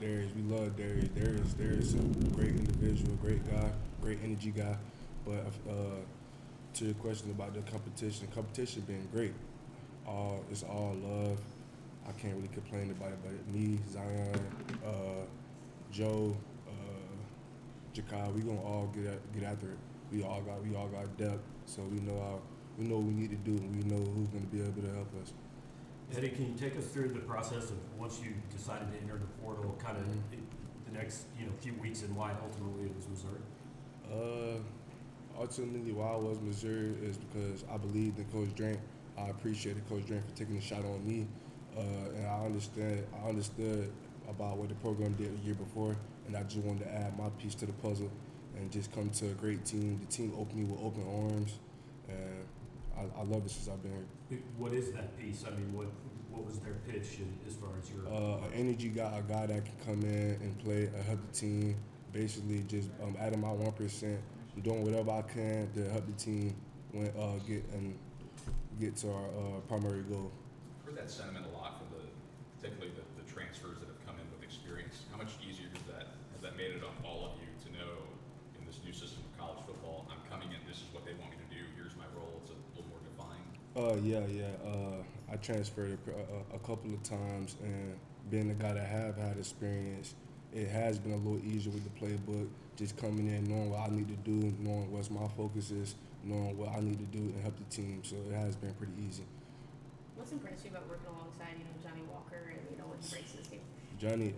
Darius. We love Darius. Darius is a great individual, great guy, great energy guy. But to your question about the competition been great. It's all love. I can't really complain about it. But me, Zion, Joe, Jakai, we gonna all get after it. We all got depth, so we know what we need to do, and we know who's gonna be able to help us. Eddie, can you take us through the process of once you decided to enter the portal, kind of the next few weeks, and why ultimately it was Missouri? Ultimately, why I was Missouri is because I believed in Coach Drink. I appreciated Coach Drink for taking a shot on me, and I understood about what the program did the year before, and I just wanted to add my piece to the puzzle and just come to a great team. The team opened me with open arms, and I love it since I've been here. What is that piece? I mean, what was their pitch as far as your an energy guy, a guy that can come in and play, help the team. Basically, just adding my 1%, doing whatever I can to help the team get to our primary goal. I've heard that sentiment a lot from particularly the transfers that have come in with experience. How much easier has that made it on all of you to know in this new system of college football, I'm coming in, this is what they want me to do, here's my role, it's a little more defined? Yeah. I transferred a couple of times, and being the guy that have had experience, it has been a little easier with the playbook, just coming in, knowing what I need to do, knowing what my focus is, knowing what I need to do and help the team. So it has been pretty easy. What's impressed you about working alongside, Johnny Walker and, when he breaks this game? Johnny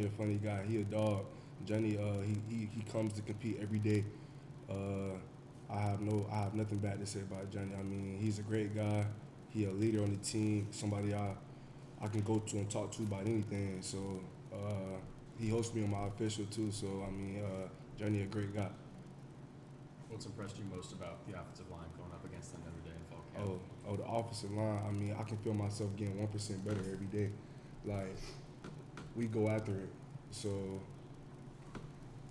a funny guy. He a dog. Johnny, he comes to compete every day. I have nothing bad to say about Johnny. I mean, he's a great guy. He a leader on the team, somebody I can go to and talk to about anything. So he hosts me on my official too. So I mean, Johnny a great guy. What's impressed you most about the offensive line going up against them every day in fall camp? Oh, the offensive line. I mean, I can feel myself getting 1% better every day. Like, we go after it. So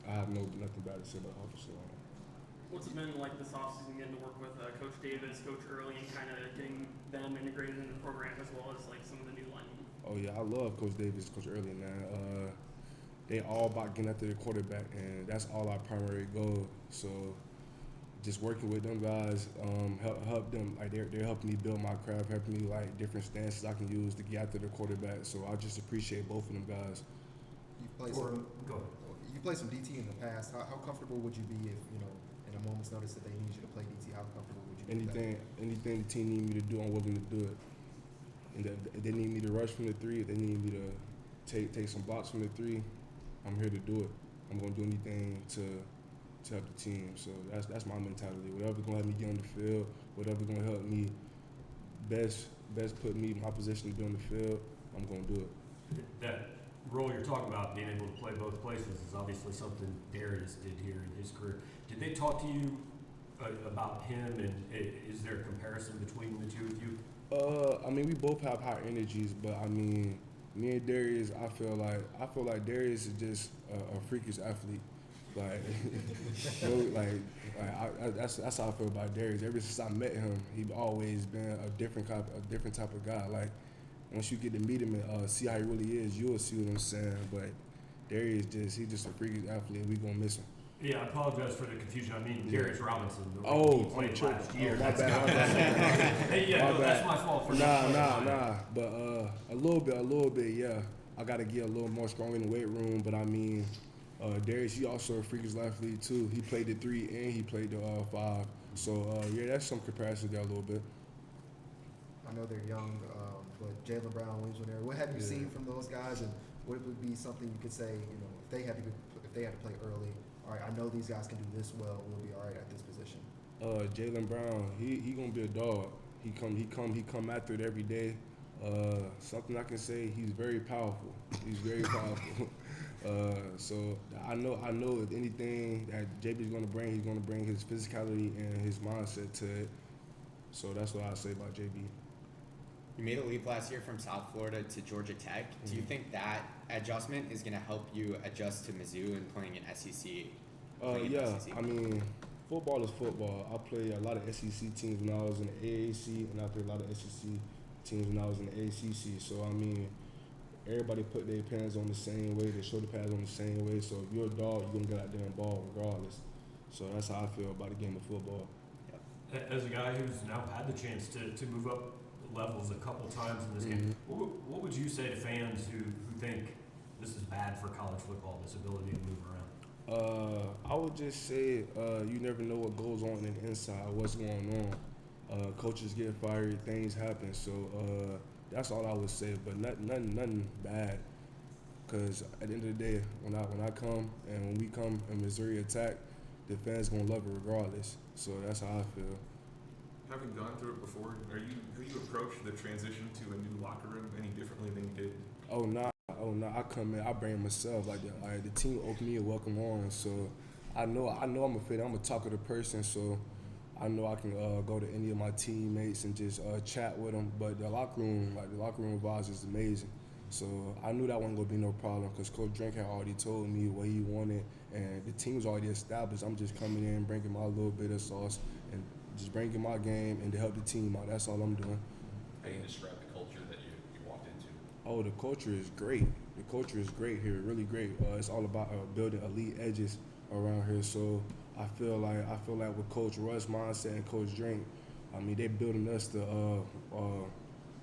I have nothing bad to say about the offensive line. What's it been like this offseason getting to work with Coach Davis, Coach Early, and kind of getting them integrated in the program as well as like some of the new linemen? Oh yeah, I love Coach Davis, Coach Early, man. They all about getting after the quarterback, and that's all our primary goal. So just working with them guys, help them. Like they're helping me build my craft, helping me like different stances I can use to get after the quarterback. So I just appreciate both of them guys. You played some DT in the past. How comfortable would you be if in a moment's notice that they need you to play DT? How comfortable would you be? Anything the team need me to do, I'm willing to do it. And if they need me to rush from the 3, if they need me to take some blocks from the 3, I'm here to do it. I'm gonna do anything to help the team. So that's my mentality. Whatever's gonna help me get on the field, whatever's gonna help me best put me in my position to be on the field, I'm gonna do it. That role you're talking about, being able to play both places, is obviously something Darius did here in his career. Did they talk to you about him, and is there a comparison between the two of you? I mean, we both have high energies, but I mean, me and Darius, I feel like Darius is just a freakish athlete. Like, that's how I feel about Darius. Ever since I met him, he's always been a different type of guy. Like, once you get to meet him and see how he really is, you'll see what I'm saying. But Darius he's just a freakish athlete. We gonna miss him. Yeah, I apologize for the confusion. I mean, Darius Robinson, the he played last year. My bad. That's my fault for Nah. But a little bit, yeah. I got to get a little more strong in the weight room. But I mean, Darius, he also a freakish athlete too. He played the 3 and he played the 5. So yeah, that's some comparison there a little bit. I know they're young, but Jaylen Brown, Williams, there. What have you seen from those guys, and what would be something you could say? If they had to play early. All right, I know these guys can do this well. We'll be all right at this position. Jaylen Brown, he gonna be a dog. He come after it every day. Something I can say, he's very powerful. He's very powerful. So I know if anything that JB's gonna bring, he's gonna bring his physicality and his mindset to it. So that's what I say about JB. You made a leap last year from South Florida to Georgia Tech. Do you think that adjustment is going to help you adjust to Mizzou and playing in SEC? SEC? I mean, football is football. I played a lot of SEC teams when I was in the AAC, and I played a lot of SEC teams when I was in the ACC. So, I mean, everybody put their pads on the same way, they shoulder pads on the same way. So if you're a dog, you're gonna get out there and ball regardless. So that's how I feel about the game of football. As a guy who's now had the chance to move up levels a couple times in this game, what would you say to fans who think this is bad for college football, this ability to move around? I would just say you never know what goes on in the inside, what's going on. Coaches get fired, things happen. So that's all I would say. But nothing bad. Because at the end of the day, when I come and when we come and Missouri attack, the fans gonna love it regardless. So that's how I feel. Having gone through it before, have you approached the transition to a new locker room any differently than you did? Oh nah. I come in, I bring myself like the team open me a welcome on. So I know I'm a fit. I'm a talkative person. So I know I can go to any of my teammates and just chat with them. But the locker room vibes is amazing. So I knew that wasn't gonna be no problem because Coach Drink had already told me what he wanted, and the team's already established. I'm just coming in, bringing my little bit of sauce, and just bringing my game and to help the team out. That's all I'm doing. How do you describe the culture that you walked into? Oh, the culture is great. The culture is great here, really great. It's all about building elite edges around here. So I feel like with Coach Russ' mindset and Coach Drink, I mean, they're building us to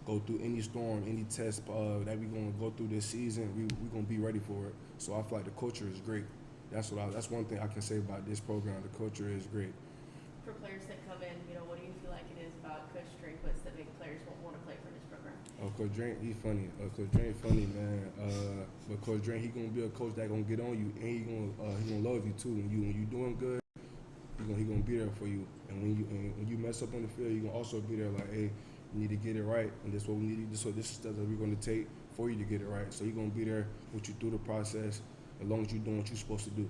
go through any storm, any test that we're gonna go through this season. We're gonna be ready for it. So I feel like the culture is great. That's one thing I can say about this program. The culture is great. For players that come in, what do you feel like it is about Coach Drinkwitz that make players want to play for this program? Oh, Coach Drink, he funny. Coach Drink funny, man. But Coach Drink, he gonna be a coach that gonna get on you, and he gonna love you too. When you doing good, he gonna be there for you. And when you mess up on the field, he gonna also be there like, hey, you need to get it right, and this is what we need. This is stuff that we're gonna take for you to get it right. So he gonna be there with you through the process, as long as you're doing what you're supposed to do.